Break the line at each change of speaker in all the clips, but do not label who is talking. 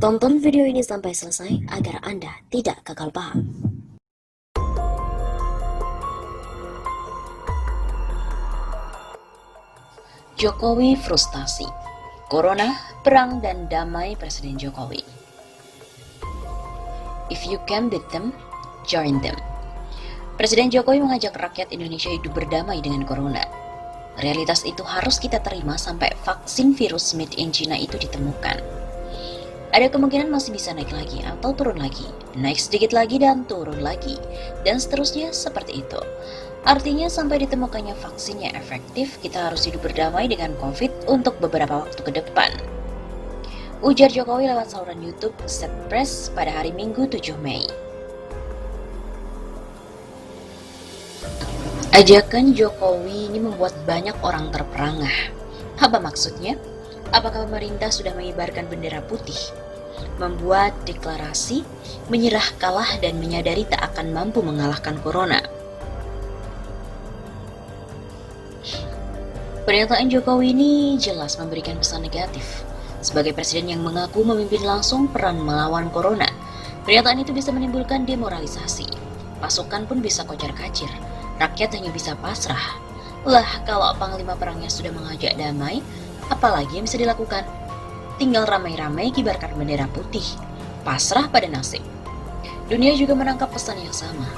Tonton video ini sampai selesai agar Anda tidak gagal paham.
Jokowi frustasi. Corona, perang dan damai Presiden Jokowi. If you can beat them, join them. Presiden Jokowi mengajak rakyat Indonesia hidup berdamai dengan corona. Realitas itu harus kita terima sampai vaksin virus made in China itu ditemukan. Ada kemungkinan masih bisa naik lagi atau turun lagi, naik sedikit lagi dan turun lagi, dan seterusnya seperti itu. Artinya sampai ditemukannya vaksin yang efektif, kita harus hidup berdamai dengan COVID untuk beberapa waktu ke depan. Ujar Jokowi lewat saluran YouTube Set Press pada hari Minggu 7 Mei. Ajakan Jokowi ini membuat banyak orang terperangah. Apa maksudnya? Apakah pemerintah sudah mengibarkan bendera putih? Membuat deklarasi, menyerah kalah dan menyadari tak akan mampu mengalahkan corona. Pernyataan Jokowi ini jelas memberikan pesan negatif. Sebagai presiden yang mengaku memimpin langsung perang melawan corona, pernyataan itu bisa menimbulkan demoralisasi. Pasukan pun bisa kocar-kacir, rakyat hanya bisa pasrah. Lah, kalau panglima perangnya sudah mengajak damai, apalagi yang bisa dilakukan? Tinggal ramai-ramai kibarkan bendera putih, pasrah pada nasib. Dunia juga menangkap pesan yang sama.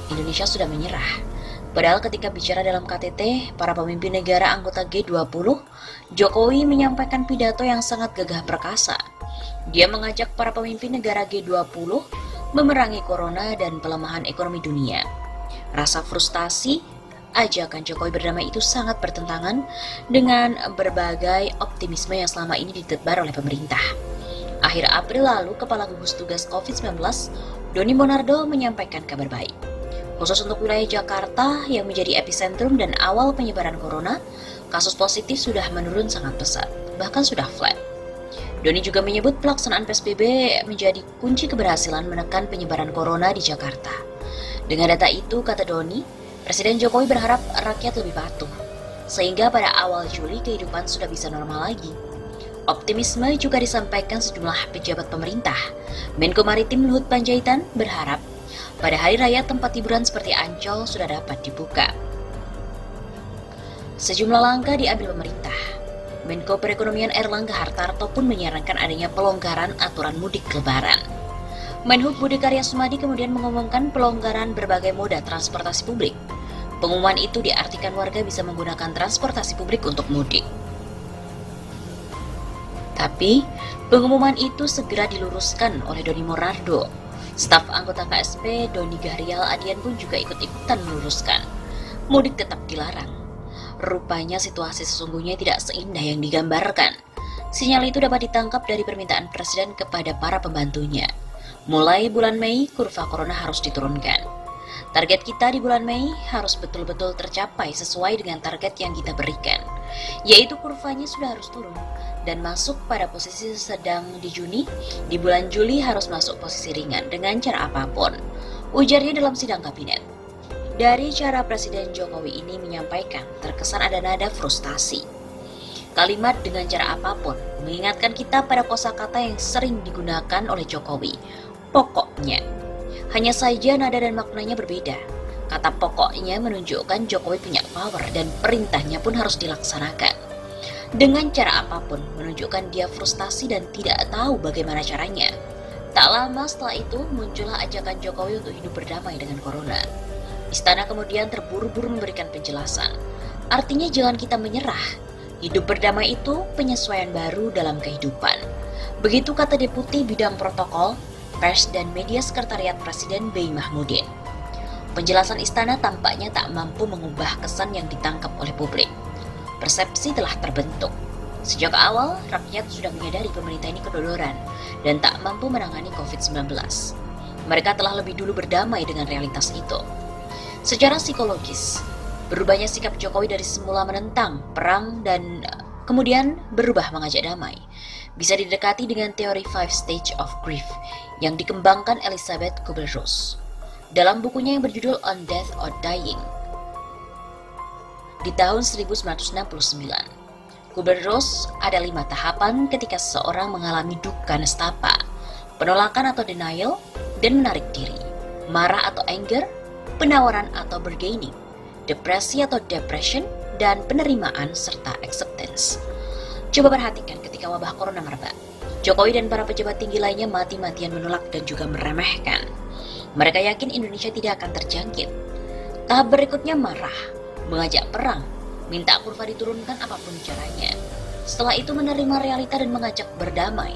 Indonesia sudah menyerah. Padahal ketika bicara dalam KTT, para pemimpin negara anggota G20, Jokowi menyampaikan pidato yang sangat gagah perkasa. Dia mengajak para pemimpin negara G20 memerangi corona dan pelemahan ekonomi dunia. Rasa frustasi ajakan Jokowi berdamai itu sangat bertentangan dengan berbagai optimisme yang selama ini ditebar oleh pemerintah. Akhir April lalu, Kepala Gugus Tugas COVID-19, Doni Monardo menyampaikan kabar baik. Khusus untuk wilayah Jakarta yang menjadi epicentrum dan awal penyebaran corona, kasus positif sudah menurun sangat pesat, bahkan sudah flat. Doni juga menyebut pelaksanaan PSBB menjadi kunci keberhasilan menekan penyebaran corona di Jakarta. Dengan data itu, kata Doni, Presiden Jokowi berharap rakyat lebih patuh, sehingga pada awal Juli kehidupan sudah bisa normal lagi. Optimisme juga disampaikan sejumlah pejabat pemerintah. Menko Maritim Luhut Panjaitan berharap pada hari raya tempat hiburan seperti Ancol sudah dapat dibuka. Sejumlah langkah diambil pemerintah. Menko Perekonomian Erlangga Hartarto pun menyarankan adanya pelonggaran aturan mudik lebaran. Menhub Budi Karya Sumadi kemudian mengumumkan pelonggaran berbagai moda transportasi publik. Pengumuman itu diartikan warga bisa menggunakan transportasi publik untuk mudik. Tapi, pengumuman itu segera diluruskan oleh Doni Monardo. Staf anggota KSP Doni Gahrial Adian pun juga ikut-ikutan meluruskan. Mudik tetap dilarang. Rupanya situasi sesungguhnya tidak seindah yang digambarkan. Sinyal itu dapat ditangkap dari permintaan Presiden kepada para pembantunya. Mulai bulan Mei, kurva corona harus diturunkan. Target kita di bulan Mei harus betul-betul tercapai sesuai dengan target yang kita berikan, yaitu kurvanya sudah harus turun dan masuk pada posisi sedang di Juni. Di bulan Juli harus masuk posisi ringan dengan cara apapun, ujarnya dalam sidang kabinet. Dari cara Presiden Jokowi ini menyampaikan, terkesan ada nada frustasi. Kalimat dengan cara apapun mengingatkan kita pada kosakata yang sering digunakan oleh Jokowi. Pokoknya. Hanya saja nada dan maknanya berbeda. Kata pokoknya menunjukkan Jokowi punya power dan perintahnya pun harus dilaksanakan. Dengan cara apapun menunjukkan dia frustasi dan tidak tahu bagaimana caranya. Tak lama setelah itu muncullah ajakan Jokowi untuk hidup berdamai dengan corona. Istana kemudian terburu-buru memberikan penjelasan. Artinya jangan kita menyerah. Hidup berdamai itu penyesuaian baru dalam kehidupan. Begitu kata Deputi Bidang Protokol, Pers dan Media Sekretariat Presiden Bey Mahmudin. Penjelasan istana tampaknya tak mampu mengubah kesan yang ditangkap oleh publik. Persepsi telah terbentuk. Sejak awal, rakyat sudah menyadari pemerintah ini kedodoran dan tak mampu menangani COVID-19. Mereka telah lebih dulu berdamai dengan realitas itu. Secara psikologis, berubahnya sikap Jokowi dari semula menentang perang dan kemudian berubah mengajak damai bisa didekati dengan teori 5 Stage of Grief yang dikembangkan Elizabeth Kubler-Ross dalam bukunya yang berjudul On Death or Dying di tahun 1969. Kubler-Ross ada 5 tahapan ketika seseorang mengalami duka nestapa. penolakan atau denial, dan menarik diri, marah atau anger, penawaran atau bargaining, depresi atau depression, dan penerimaan serta acceptance. Coba perhatikan ketika wabah corona merebak. Jokowi dan para pejabat tinggi lainnya mati-matian menolak dan juga meremehkan. Mereka yakin Indonesia tidak akan terjangkit. Tahap berikutnya marah, mengajak perang, minta kurva diturunkan apapun caranya. Setelah itu menerima realita dan mengajak berdamai.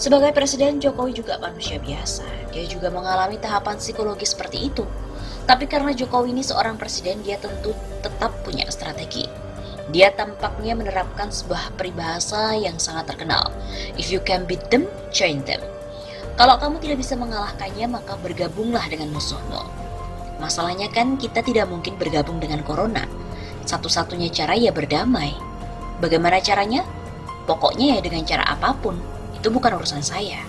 Sebagai presiden, Jokowi juga manusia biasa. Dia juga mengalami tahapan psikologis seperti itu. Tapi karena Jokowi ini seorang presiden, dia tentu tetap punya strategi. Dia tampaknya menerapkan sebuah peribahasa yang sangat terkenal. If you can beat them, join them. Kalau kamu tidak bisa mengalahkannya, maka bergabunglah dengan musuhmu. Masalahnya kan kita tidak mungkin bergabung dengan corona. Satu-satunya cara ya berdamai. Bagaimana caranya? Pokoknya ya dengan cara apapun. Itu bukan urusan saya.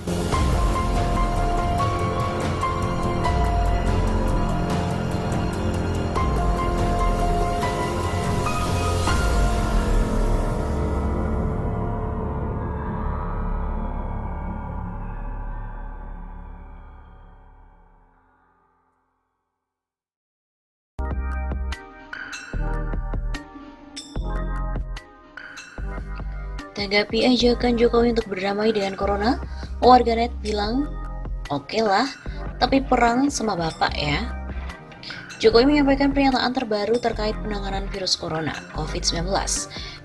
Tanggapi ajakan Jokowi untuk berdamai dengan corona, warganet bilang, oke lah, tapi perang sama bapak ya. Jokowi menyampaikan pernyataan terbaru terkait penanganan virus corona, COVID-19.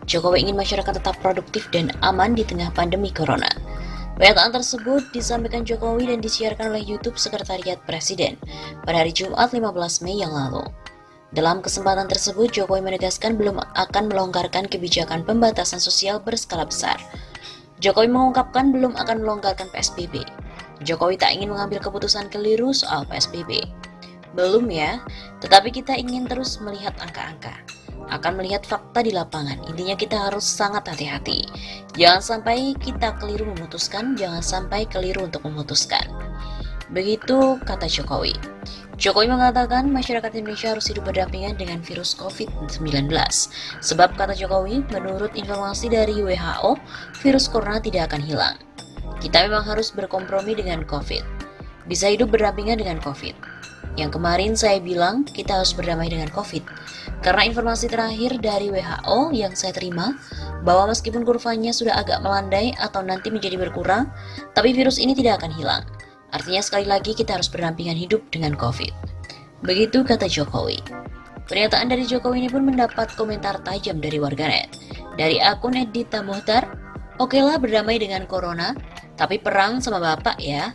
Jokowi ingin masyarakat tetap produktif dan aman di tengah pandemi corona. Pernyataan tersebut disampaikan Jokowi dan disiarkan oleh YouTube Sekretariat Presiden pada hari Jumat 15 Mei yang lalu. Dalam kesempatan tersebut, Jokowi menegaskan belum akan melonggarkan kebijakan pembatasan sosial berskala besar. Jokowi mengungkapkan belum akan melonggarkan PSBB. Jokowi tak ingin mengambil keputusan keliru soal PSBB. Belum ya, tetapi kita ingin terus melihat angka-angka. Akan melihat fakta di lapangan. Intinya kita harus sangat hati-hati. Jangan sampai kita keliru memutuskan, jangan sampai keliru untuk memutuskan. Begitu kata Jokowi. Jokowi mengatakan masyarakat Indonesia harus hidup berdampingan dengan virus COVID-19. Sebab kata Jokowi, menurut informasi dari WHO, virus corona tidak akan hilang. Kita memang harus berkompromi dengan COVID. Bisa hidup berdampingan dengan COVID. Yang kemarin saya bilang kita harus berdamai dengan COVID. Karena informasi terakhir dari WHO yang saya terima, bahwa meskipun kurvanya sudah agak melandai atau nanti menjadi berkurang, tapi virus ini tidak akan hilang. Artinya sekali lagi kita harus berdampingan hidup dengan COVID. Begitu kata Jokowi. Pernyataan dari Jokowi ini pun mendapat komentar tajam dari warganet. Dari akun Edita Muhtar, oke lah berdamai dengan corona, tapi perang sama bapak ya.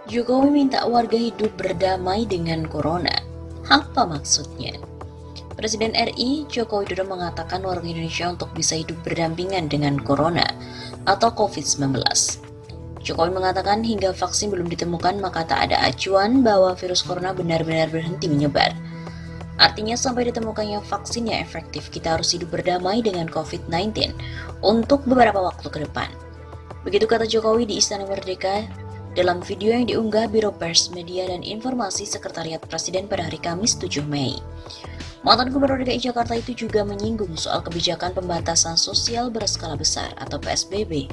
Jokowi minta warga hidup berdamai dengan corona. Apa maksudnya? Presiden RI Joko Widodo mengatakan warga Indonesia untuk bisa hidup berdampingan dengan corona atau COVID-19. Jokowi mengatakan hingga vaksin belum ditemukan maka tak ada acuan bahwa virus corona benar-benar berhenti menyebar. Artinya sampai ditemukannya vaksin yang efektif, kita harus hidup berdamai dengan COVID-19 untuk beberapa waktu ke depan. Begitu kata Jokowi di Istana Merdeka dalam video yang diunggah Biro Pers Media dan Informasi Sekretariat Presiden pada hari Kamis 7 Mei. Mantan Gubernur DKI Jakarta itu juga menyinggung soal kebijakan pembatasan sosial berskala besar atau PSBB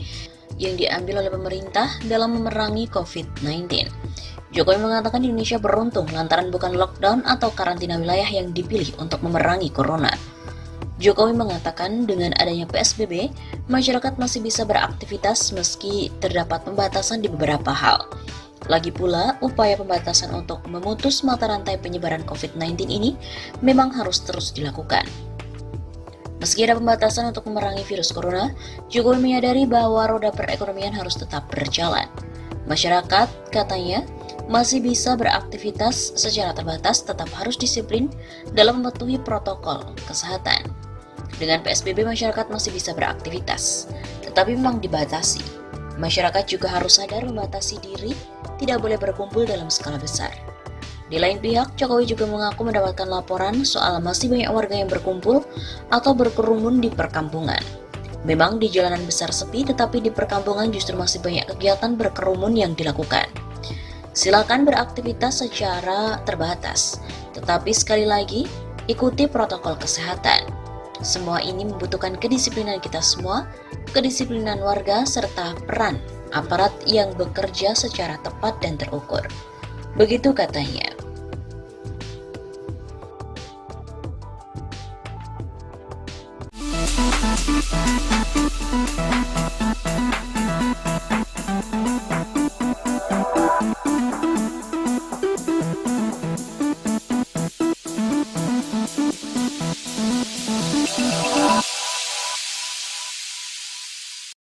yang diambil oleh pemerintah dalam memerangi COVID-19. Jokowi mengatakan Indonesia beruntung lantaran bukan lockdown atau karantina wilayah yang dipilih untuk memerangi corona. Jokowi mengatakan dengan adanya PSBB, masyarakat masih bisa beraktivitas meski terdapat pembatasan di beberapa hal. Lagi pula, upaya pembatasan untuk memutus mata rantai penyebaran COVID-19 ini memang harus terus dilakukan. Meski ada pembatasan untuk memerangi virus corona, Jokowi menyadari bahwa roda perekonomian harus tetap berjalan. Masyarakat, katanya, masih bisa beraktivitas secara terbatas, tetap harus disiplin dalam mematuhi protokol kesehatan. Dengan PSBB masyarakat masih bisa beraktivitas, tetapi memang dibatasi. Masyarakat juga harus sadar membatasi diri, tidak boleh berkumpul dalam skala besar. Di lain pihak, Jokowi juga mengaku mendapatkan laporan soal masih banyak warga yang berkumpul atau berkerumun di perkampungan. Memang di jalanan besar sepi, tetapi di perkampungan justru masih banyak kegiatan berkerumun yang dilakukan. Silakan beraktivitas secara terbatas, tetapi sekali lagi, ikuti protokol kesehatan. Semua ini membutuhkan kedisiplinan kita semua, kedisiplinan warga, serta peran aparat yang bekerja secara tepat dan terukur. Begitu katanya.